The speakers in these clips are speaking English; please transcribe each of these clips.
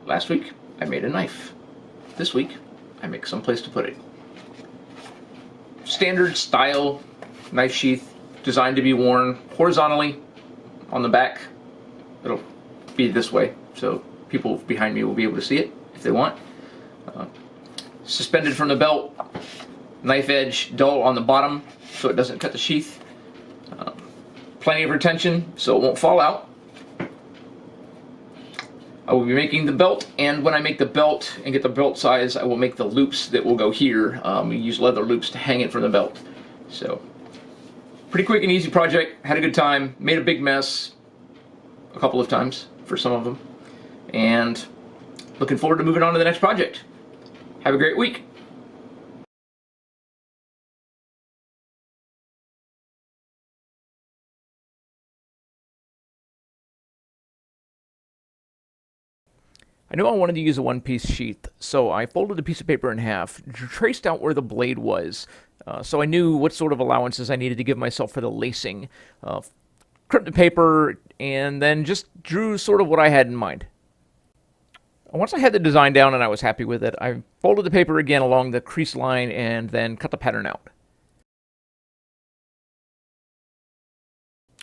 Last week, I made a knife. This week, I make some place to put it. Standard style knife sheath, designed to be worn horizontally on the back. It'll be this way, so people behind me will be able to see it if they want. Suspended from the belt, knife edge dull on the bottom so it doesn't cut the sheath. Plenty of retention so it won't fall out. I will be making the belt, and when I make the belt and get the belt size, I will make the loops that will go here. We use leather loops to hang it from the belt. So, pretty quick and easy project. Had a good time. Made a big mess a couple of times for some of them. And looking forward to moving on to the next project. Have a great week. I knew I wanted to use a one-piece sheath, so I folded the piece of paper in half, traced out where the blade was, so I knew what sort of allowances I needed to give myself for the lacing, crimped the paper, and then just drew sort of what I had in mind. Once I had the design down and I was happy with it, I folded the paper again along the crease line and then cut the pattern out.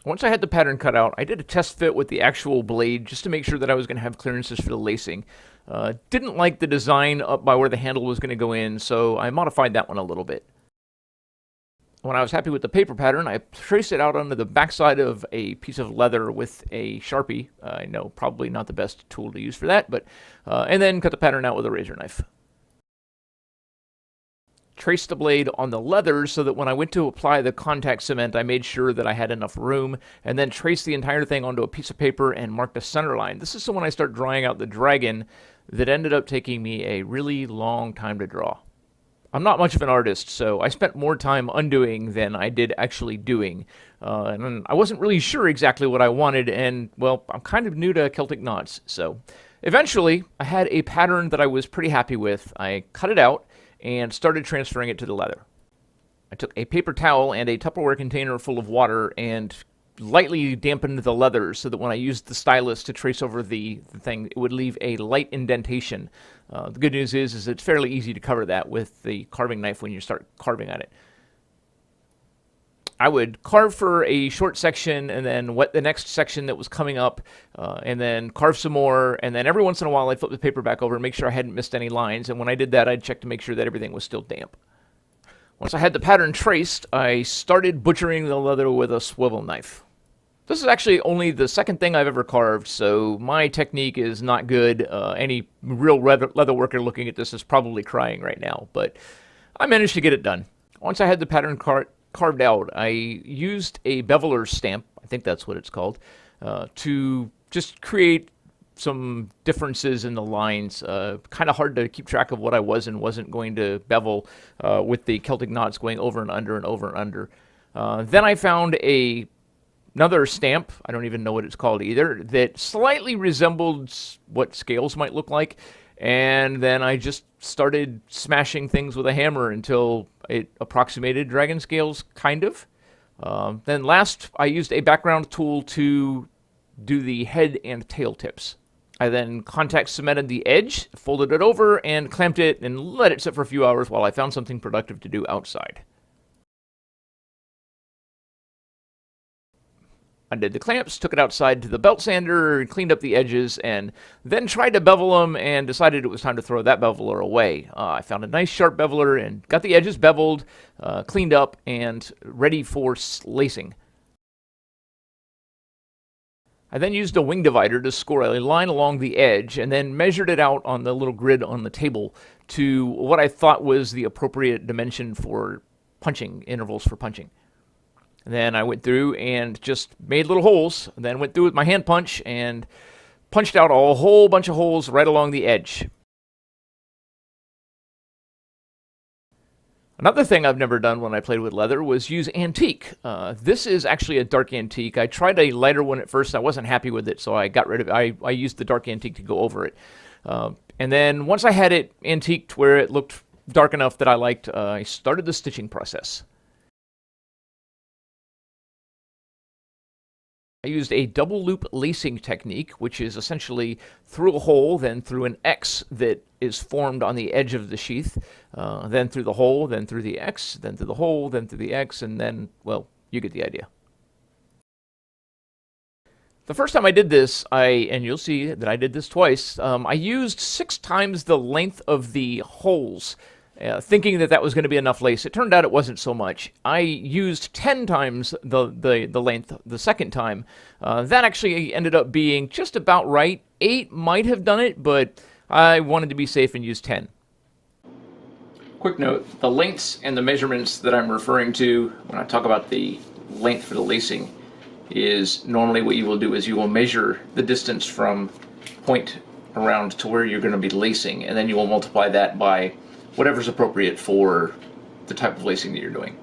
Once I had the pattern cut out, I did a test fit with the actual blade just to make sure that I was going to have clearances for the lacing. Didn't like the design up by where the handle was going to go in, so I modified that one a little bit. When I was happy with the paper pattern, I traced it out onto the backside of a piece of leather with a Sharpie. I know probably not the best tool to use for that, but and then cut the pattern out with a razor knife. Traced the blade on the leather so that when I went to apply the contact cement, I made sure that I had enough room, and then traced the entire thing onto a piece of paper and marked a center line. This is so when I start drawing out the dragon that ended up taking me a really long time to draw. I'm not much of an artist, so I spent more time undoing than I did actually doing. And I wasn't really sure exactly what I wanted, and, well, I'm kind of new to Celtic knots, so eventually I had a pattern that I was pretty happy with. I cut it out and started transferring it to the leather. I took a paper towel and a Tupperware container full of water and lightly dampened the leather so that when I used the stylus to trace over the thing, it would leave a light indentation. The good news is it's fairly easy to cover that with the carving knife when you start carving at it. I would carve for a short section and then wet the next section that was coming up, and then carve some more, and then every once in a while I'd flip the paper back over and make sure I hadn't missed any lines, and when I did that I'd check to make sure that everything was still damp. Once I had the pattern traced, I started butchering the leather with a swivel knife. This is actually only the second thing I've ever carved, so my technique is not good. Any real leather worker looking at this is probably crying right now, but I managed to get it done. Once I had the pattern carved out, I used a beveler stamp, I think that's what it's called, to just create some differences in the lines. Kind of hard to keep track of what I was and wasn't going to bevel with the Celtic knots going over and under and over and under. Then I found another stamp, I don't even know what it's called either, that slightly resembled what scales might look like, and then I just started smashing things with a hammer until it approximated dragon scales, kind of. Then last, I used a background tool to do the head and tail tips. I then contact cemented the edge, folded it over, and clamped it and let it sit for a few hours while I found something productive to do outside. Undid the clamps, took it outside to the belt sander, cleaned up the edges, and then tried to bevel them and decided it was time to throw that beveler away. I found a nice sharp beveler and got the edges beveled, cleaned up, and ready for lacing. I then used a wing divider to score a line along the edge and then measured it out on the little grid on the table to what I thought was the appropriate dimension for punching, intervals for punching. And then I went through and just made little holes, and then went through with my hand punch and punched out a whole bunch of holes right along the edge. Another thing I've never done when I played with leather was use antique. This is actually a dark antique. I tried a lighter one at first. I wasn't happy with it, so I got rid of it. I used the dark antique to go over it. And then once I had it antiqued where it looked dark enough that I liked, I started the stitching process. I used a double loop lacing technique, which is essentially through a hole, then through an X that is formed on the edge of the sheath, then through the hole, then through the X, then through the hole, then through the X, and then, well, you get the idea. The first time I did this, and you'll see that I did this twice, I used 6 times the length of the holes, thinking that that was going to be enough lace. It turned out it wasn't so much. I used 10 times the length the second time. That actually ended up being just about right. 8 might have done it, but I wanted to be safe and use 10. Quick note, the lengths and the measurements that I'm referring to when I talk about the length for the lacing is normally what you will do is you will measure the distance from point around to where you're going to be lacing, and then you will multiply that by whatever's appropriate for the type of lacing that you're doing.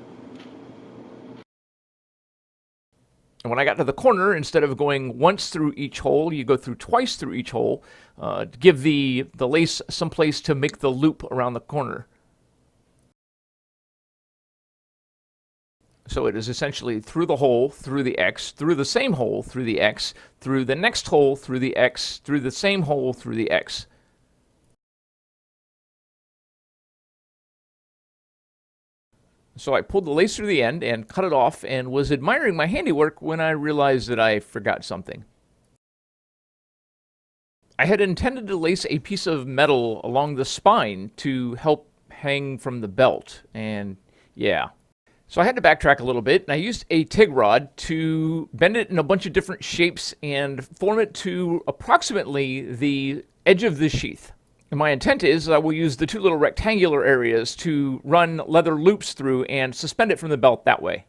And when I got to the corner, instead of going once through each hole, you go through twice through each hole to give the lace some place to make the loop around the corner. So it is essentially through the hole, through the X, through the same hole, through the X, through the next hole, through the X, through the same hole, through the X. So I pulled the lace through the end and cut it off and was admiring my handiwork when I realized that I forgot something. I had intended to lace a piece of metal along the spine to help hang from the belt, and yeah. So I had to backtrack a little bit, and I used a TIG rod to bend it in a bunch of different shapes and form it to approximately the edge of the sheath. And my intent is I will use the 2 little rectangular areas to run leather loops through and suspend it from the belt that way.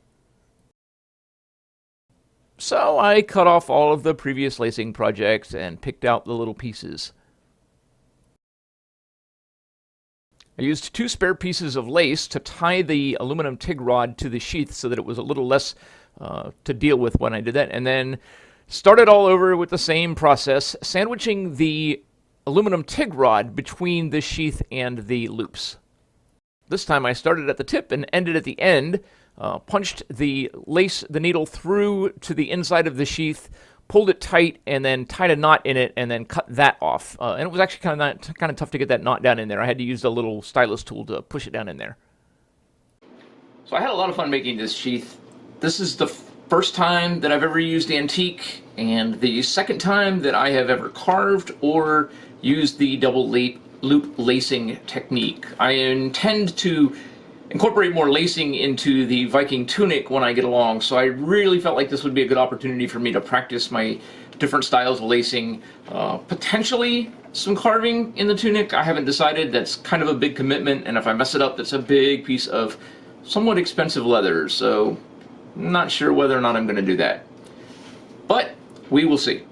So I cut off all of the previous lacing projects and picked out the little pieces. I used 2 spare pieces of lace to tie the aluminum TIG rod to the sheath so that it was a little less to deal with when I did that, and then started all over with the same process, sandwiching the aluminum TIG rod between the sheath and the loops. This time I started at the tip and ended at the end, punched the needle through to the inside of the sheath, pulled it tight, and then tied a knot in it, and then cut that off. And it was actually kind of tough to get that knot down in there. I had to use a little stylus tool to push it down in there. So I had a lot of fun making this sheath. This is the first time that I've ever used antique, and the second time that I have ever carved or used the double loop lacing technique. I intend to incorporate more lacing into the Viking tunic when I get along, so I really felt like this would be a good opportunity for me to practice my different styles of lacing, potentially some carving in the tunic. I haven't decided. That's kind of a big commitment, and if I mess it up, that's a big piece of somewhat expensive leather, so I'm not sure whether or not I'm going to do that. But we will see.